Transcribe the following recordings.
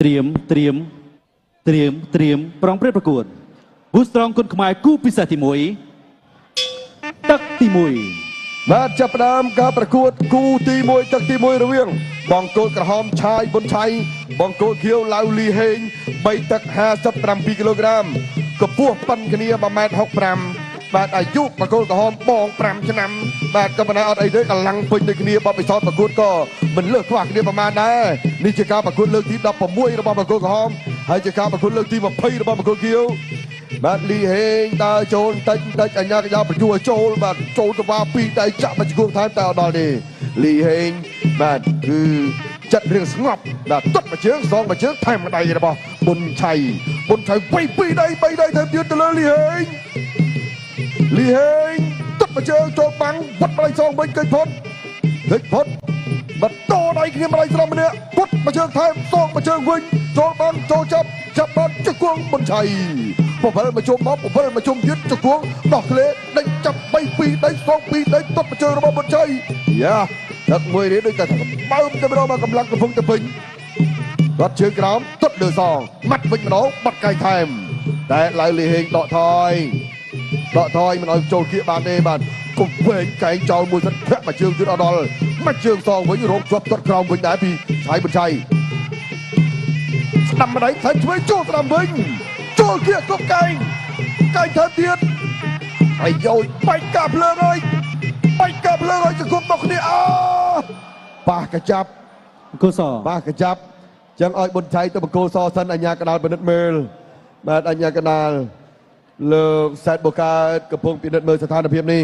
เตรียมปรองประกวดบูสตรองคนขมายกู้พิเศษที่มวยตักที่มวยมาจับดามการประกวดกู้ตีมวยตักตีมวยระเวียงบองโกดกระหอมชายบนชัยบองโกดเขียวลาวลีเฮงใบตัก57กิโลกรัมกระพวกปั้นกันเนี่ยประมาณ6 บาทอายุประกวดกระหอมบอง5 ชนบาทกำนันเอาไอ้เด็กกำลังเป็นเด็กเนี่ยบอไปซ้อนประกวดก็มันเลิกขวากเนี่ยประมาณนั้นนี่จะการประกวดเลิกที่ดับผมมวยระบอบประกวดกระหอมให้จะการประกวดเลิกที่มาเพย์ระบอบประกวดเขียวบาทลีเฮงตาโจนตัดอันยากยาวประยัวโจลบาทโจลตะวันปีได้จับมาจุกทางแต่ดอลนี่ลีเฮงบาทคือจัดเรื่องสงบบาทตัดมาเชิงสองมาเชิงแทงมาได้ระบอบนชัยไปปีได้แทงยืนตะเลยลีเฮงตัดมาเชิงโจมบังวัดมาได้สองเป็นเกิดพ้นบัดโตได้ขึ้นมาได้สามเนี่ยวัดมาเชิงแทงสองมาเชิงวิ่งโจบังโจจับบอลจะกวงบนชัยผมเพิ่มมาชมม็อบผมเพิ่มมาชมยึดจะกวงดอกเละได้จับไปปีได้2 ปีได้ตัดมาเจอระบบบนชัยนักมวยนี้ด้วยกันเบิ่มจะไปรอมากำลังกระพงจะพิงรัดเชือกกรามตัดเดือดซองมัดวิ่งมาโน้บัดไก่ไทม์แต่ลายลีเฮงเดาะทอยมันเอาโจเกียบานเอบานกุบเวงไก่จอมวยสันแพะมาเชือกจุดอดอลมาเชือกซองไว้ยุโรปตัดกรามวิ่งได้พี่ชายบนชัยนำมาไหนแทนช่วยโจตรำวิ่งโจเกียกบไก่เธอเตียนไอ้โยยไปกับเลยจะคุมตกนี่ปากกระจับกูสอปากกระจับจังอ้อยบนชัยตะบโกซอสันอัญญากระดาลเป็นนัดเมลมาอัญญากระดาลเลิกแซดโบกากระพงเป็นนัดเมลสถานเพียบนี้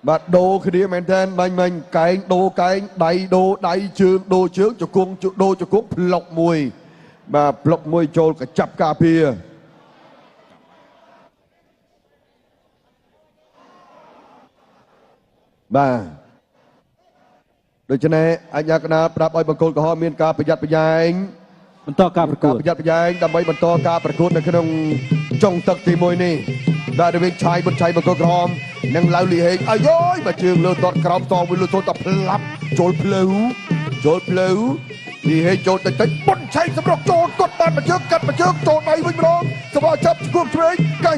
บาดโดคือดีแมนแทนมันไก่โดไก่ไดเชืองโดเชืองจะกงโดจะกงปลอกมวยมาปลอกมวยโจลกับจับกาเพียมาโดยเฉพาะอัญญากนาปราบอ้อยบางคนก็หอมมีการประหยัดประหยัดมันต่อการประกวดประหยัดประหยัดดำไว้บรรทอการประกวดในขนมจงตักตีมวยนี่ได้เรื่องชายบนชัยบนกรอมนั่งเล่าลีเฮงอาย้อยมาเชื่อเลือดตอดกรอบตองวิลุโซตะพลับโจลเพลวลีเฮงโจลแต่บนชัยสำหรับโจลกดบานมาเชื่อกัดมาเชื่อโจลในวิ่งร้องสบายจับกุ้งช่วยไก่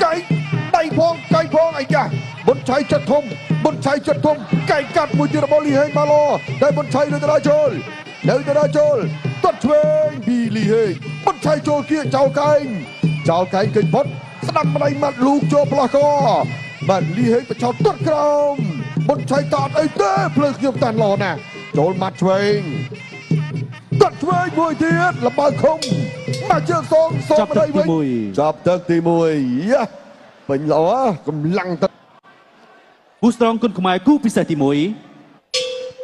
ไก่พองไอ้ยาบนชัยจัดทมไก่กัดมวยจีรบอลลีเฮงมาลอได้บนชัยเลยจะได้โจลตัดช่วยบีลีเฮงบนชัยโจลเกียเจ้าไก่เกิดพ้นสนับมาในมัดลูกโจปลากอบันลีเฮงประชาตัดกรามบนชัยตาดไอเต้เพลิงเกี่ยวตันรอนะโจลมัดช่วยตัดช่วยมวยเทียดละบายคมมาเจอซองมาได้วิ่งจับตักตีมวยเป็นหรอกำลังตัดบูสตรองคนขมายกู้พิเศษที่มวย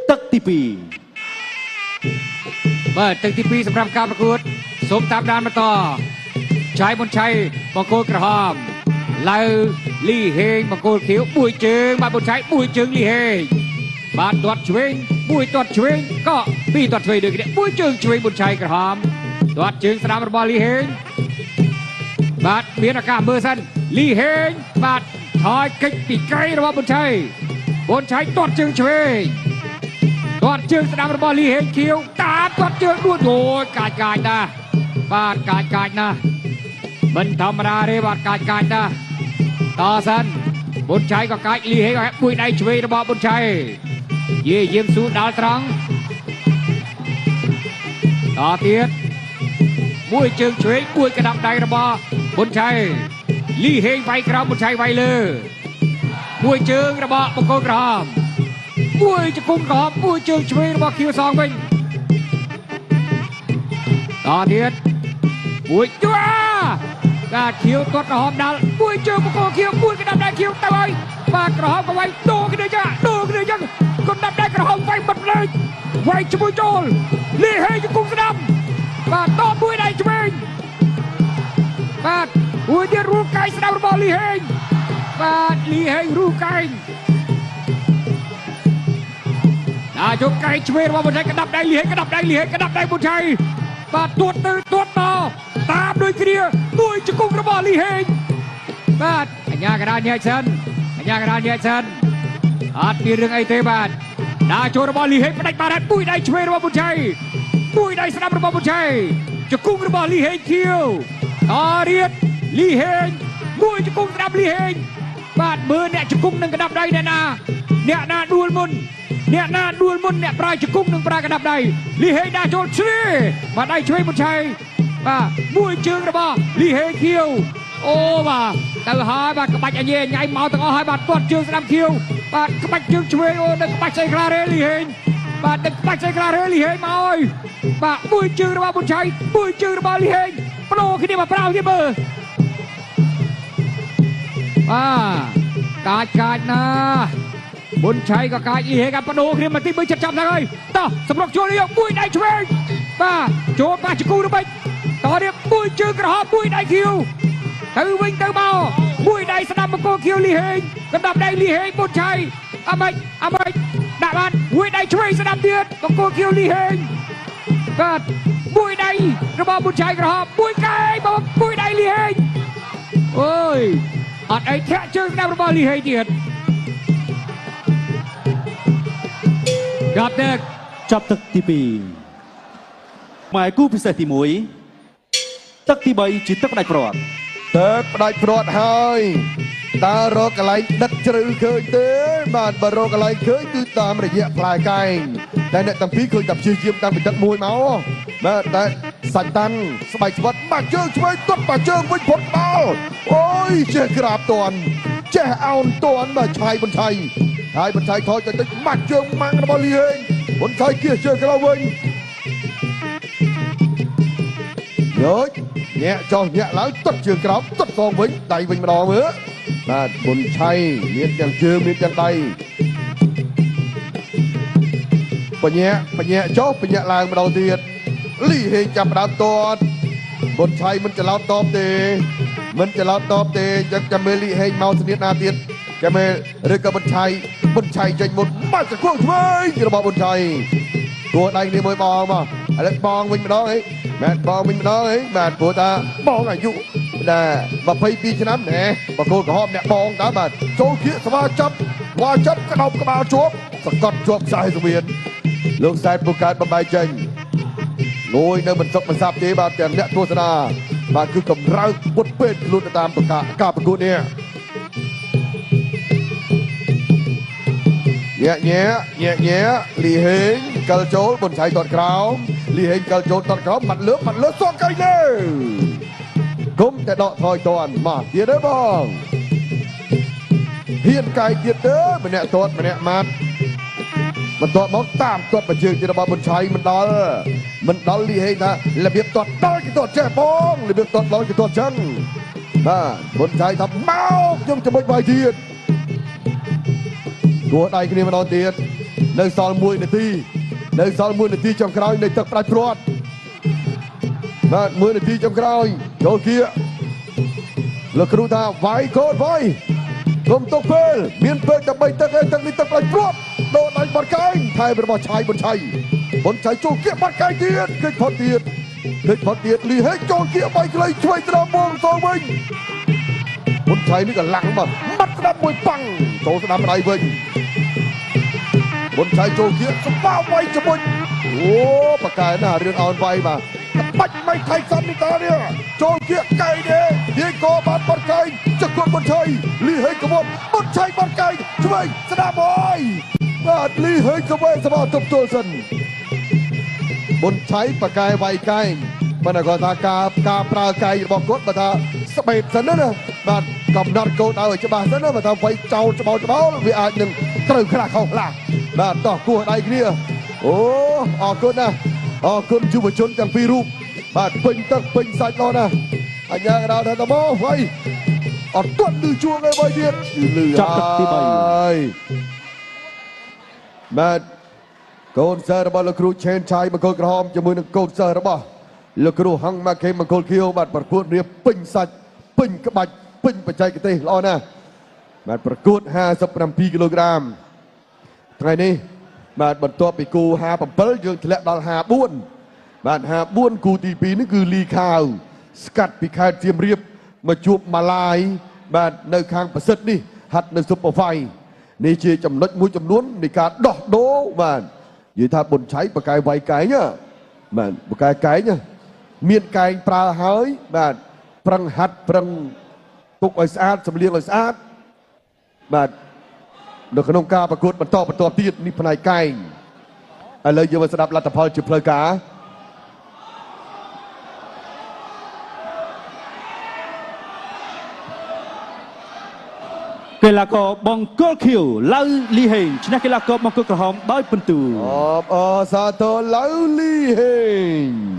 ตักตีปีเปิดตักตีปีสำหรับการประกวดสมตามดานมาต่อชายบนชัยบางโกกระหอมลาวลีเฮงบางโกเขียวบุยเจิงมาบนชัยบุยเจิงลีเฮงบานตรวจช่วยบุยตรวจช่วยก็ปีตรวจช่วยดึกเนี่ยบุยเจิงช่วยบนชัยกระหอมตรวจเจิงสนามบอลลีเฮงบาดเบียนอากาศเบอร์สันลีเฮงบาดถอยกิกปีไกลระวังบนชัยตรวจเจิงช่วยตรวจเจิงสนามบอลลีเฮงเขียวตาตรวจเจิงด้วยโดยกายนะบาดกายนะมันธรรมดาเรวัดการนะต่อสันบนชัยก็กายลีเฮก็ปุยในช่วยระบบบนชัยเยี่ยมสูดดาวตรังต่อเตียดบุยเจิงช่วยบุยกระดับใดระบบบนชัยลีเฮงไปกระบนชัยไปเลยบุยเจิงระบบบกกรามบุยจะกุ้งกรอบบุยเจิงช่วยระบคิวซองวิ่งต่อเตียดบุยจ้ากาเขียวตัวกระหอบดัลบุยเจอบุกโกเขียวบุยกระดับได้เขียวตะไบปากกระหอบก็ไว้โดกันเลยจ้ากระดับได้กระหอบไว้หมดเลยไว้ช่วยโจลลีเฮยจะกุ้งกระดับปากต่อบุยได้ช่วยปากบุยเดียรู้ไก่สนามบอลลีเฮยปากลีเฮยรู้ไก่ได้จบไก่ช่วยว่าบนชัยกระดับได้ลีเฮยกระดับได้บนชัยปากตัวตื่นตัวต่อตามด้วยเกลียด้วยจะกุ้งระบาลีเฮงบาดอัญญากระดานใหญ่เซนอัญ យ៉ាងណាញ៉ែសិនអត់មានរឿងអីទេបាទដើរចូលរបស់លីហេងផ្ដាច់បាត់ហើយពុយដៃឆ្វេងរបស់ប៊ុនឆៃពុយដៃស្ដាំរបស់ប៊ុនឆៃជង្គង់របស់លីហេងខៀវតរៀតលីហេងមួយជង្គង់ស្ដាំលីហេងបាទមើលអ្នកជង្គង់នឹងកដាប់ដៃអ្នកណាដួលមុនអ្នកប្រើជង្គង់នឹងប្រើកដាប់ដៃលីហេងដើរចូលជ្រេបាទដៃឆ្វេងប៊ុនឆៃបាទមួយជើងរបស់លីហេងខៀវអូបាទទៅហើយបាទក្បាច់អញញ៉ៃមកទាំងអស់ហើយបាទទាត់ជើងស្ដាំខៀវបាទក្បាច់ជើងឆ្វេងអូនឹងក្បាច់ស្អីខ្លះរេលីហេងបាទនឹងក្បាច់ស្អីខ្លះរេលីហេងមកអើយបាទមួយជើងរបស់ប៊ុនឆៃមួយជើងរបស់លីហេងបដូរគ្នាមកប្រោទៀតមើលបាទកាចណាប៊ុនឆៃក៏កាចលីហេងក៏បដូរគ្នាមកទីមើលចិត្តចាប់ហ្នឹងហើយតោះសម្រុកចូលនេះមួយដៃឆ្វេងបាទចូលបាជង្គង់ទៅបិចតរៀបមួយជើងក្រហមមួយដៃខៀវទៅវិញទៅមកមួយដៃស្ដាប់បង្គោលខៀវលីហេងកណ្ដាប់ដៃលីហេងប៊ុនឆៃអមិចដាក់បានមួយដៃឆ្វេងស្ដាប់ទៀតបង្គោលខៀវលីហេងបាទមួយដៃរបស់ប៊ុនឆៃក្រហមមួយកែបងមួយដៃលីហេងអូយអត់អីធាក់ជើងស្ដាប់របស់លីហេងទៀតចាប់ទឹកទី2ម៉ែគូពិសេសទី1ទឹកទី3ជាទឹកផ្ដាច់ព្រាត់ទឹកផ្ដាច់ព្រាត់ហើយតើរកកន្លែងដិតជ្រៅឃើញទេបាទបើរកកន្លែងឃើញគឺតាមរយៈផ្លែកែងតែអ្នកទាំងពីរឃើញតែព្យាយាមតាមពីទឹកមួយមកបាទតែសាច់តាន់ស្បែកស្វិតបាក់ជើងឆ្វេងទាត់បាក់ជើងវិញផុតបាល់អូយចេះក្រាបតន់ចេះអោនតន់បាទឆៃប៊ុនឆៃហើយប៊ុនឆៃថយទៅតិចបាក់ជើងម៉ាំងរបស់លីហេងប៊ុនឆៃគៀសជើងក្រោយវិញយោញាក់ចោះញាក់ឡើងទាត់ជើងក្រោមទាត់កងវិញដៃវិញម្ដងមើលបាទប៊ុនឆៃមានទាំងជើងមានទាំងដៃបញ្ញាចុះបញ្ញាឡើងម្ដងទៀតលីហេងចាប់ដើមទាត់ប៊ុនឆៃមិនច្រឡោតតបទេអញ្ចឹងចាំមើលលីហេងមកស្នៀតណាទៀតចាំមើលឬក៏ប៊ុនឆៃចេញមុនបាច់សង្គមឆ្វេងរបស់ប៊ុនឆៃគួរដៃគ្នាមួយបងមកឥឡូវបងវិញម្ដងហីបាទបងវិញម្ដងហីបាទព្រោះតាបងអាយុដែល22ឆ្នាំណែបកគោលក្រហមអ្នកបងតើបាទចូលគៀកស្វាចាប់ក្តោបក្បាលជាប់សកត់ជាប់ខ្សែសវៀនលោកសែនពូកើតបំបីចេញលួយនៅមិនសុខមិនសាប់ទេបាទទាំងអ្នកទស្សនាបាទគឺកម្រើកពុតពេកខ្លួនទៅតាមការប្រកួតនេះញ៉ែលីហេងកិលចូលប៊ុនឆៃទាត់ក្រោមលីហេងកិលចូលទាត់ក្រោមបាត់លើសងកៃលើគុំតែដកថយតាន់មកទៀតទេបងហ៊ានកាយទៀតទេម្នាក់ទាត់ម្នាក់ម៉ាត់បន្ទាប់មកតាមទាត់បញ្ជើងទៀតរបស់ប៊ុនឆៃមិនដល់លីហេងថារបៀបទាត់ដល់គេទាត់ចេះបងរបៀបទាត់ដល់គេទាត់ចឹងបាទប៊ុនឆៃថាមកខ្ញុំជាមួយបាយទៀតគួរដៃគ្នាម្ដងទៀតនៅសល់1នាទីចុងក្រោយនៃទឹកផ្ដាច់ព្រាត់បាទ1នាទីចុងក្រោយចូលគៀកលោកគ្រូថាវាយកូនវាយកុំទុកពេលមានពេលដើម្បីទឹកឯងទឹកនេះទឹកផ្ដាច់ព្រាត់ដូរដៃបាត់កែងថែរបស់ឆៃប៊ុនឆៃចូលគៀកបាត់កែងទៀតគេផុតទៀតលីហេងចូលគៀកបាយខ្លីឆ្វេងត្រង់បងសងវិញប៊ុនឆៃនេះក៏ឡាំងមកបាត់ស្ដាប់មួយប៉ាំងចូលស្ដាប់ដៃវិញប៊ុនឆៃចូលគៀកស្បាវាយជាមួយអូប៉ាកែណារឿងអោនវាយបាទបាច់មិនថៃសំនេះតើនេះចូលគៀកកែងទេយាយកោបានបាត់កែងចង្កួតប៊ុនឆៃលីហេងក្បត់ប៊ុនឆៃបាត់កែងឆ្វេងស្ដាប់អើយបាទលីហេងក្បត់ស្បាទប់ទល់សិនប៊ុនឆៃប៉ាកែវាយកែងប៉ុន្តែគាត់ថាការប្រើកែងរបស់គាត់បើថាស្បេតសិនណាបាទកំណត់កូនឲ្យច្បាស់សិនណាបើថាវាយចោលច្បោលវាអាចនឹងត្រូវខ្លះខុសខ្លះបាទតោះគោះដៃគ្នាអូអរគុណណាអរគុណយុវជនទាំងពីររូបបាទពេញទឹកពេញសាច់ឡោះណាអញ្ញាកដោថាតមកវាយអត់ទាត់លឺជួងឯបីទៀតលឺចាប់ទឹកទី3បាទកូនសិស្សរបស់លោកគ្រូឆេនឆៃបង្គោលក្រហមជាមួយនឹងកូនសិស្សរបស់លោកគ្រូហងម៉ាខេបង្គោលខៀវបាទប្រកួតរៀបពេញសាច់ពេញក្បាច់ពេញបច្ចេកទេសល្អណាស់បាទប្រកួត57គីឡូក្រាមថ្ងៃនេះបាទបន្ទាប់ពីគូ57យើងធ្លាក់ដល់54បាទ54គូទី2នេះគឺលីខាវស្កាត់ពីខេត្តសៀមរាបមកជួបម៉ាឡាយបាទនៅខាងប្រសិទ្ធនេះ ហាត់នៅ Super Fight នេះជាចំណុចមួយចំនួននៃការដោះដូរបាទនិយាយថាប៊ុនឆៃបកាយវាយកែងបាទបកាយកែងមានកែងប្រើហើយបាទប្រឹងហាត់ប្រឹងទុកឲ្យស្អាតសម្លៀងឲ្យស្អាតបាទនៅក្នុងការប្រកួតបន្តទៀតនេះផ្នែកកែងឥឡូវយើងមកស្ដាប់លទ្ធផលជាផ្លូវការកីឡាករបង្គោលខៀវឡៅលីហេងឈ្នះកីឡាករបង្គោលក្រហមដោយពិន្ទុ អបអរសាទរឡៅលីហេង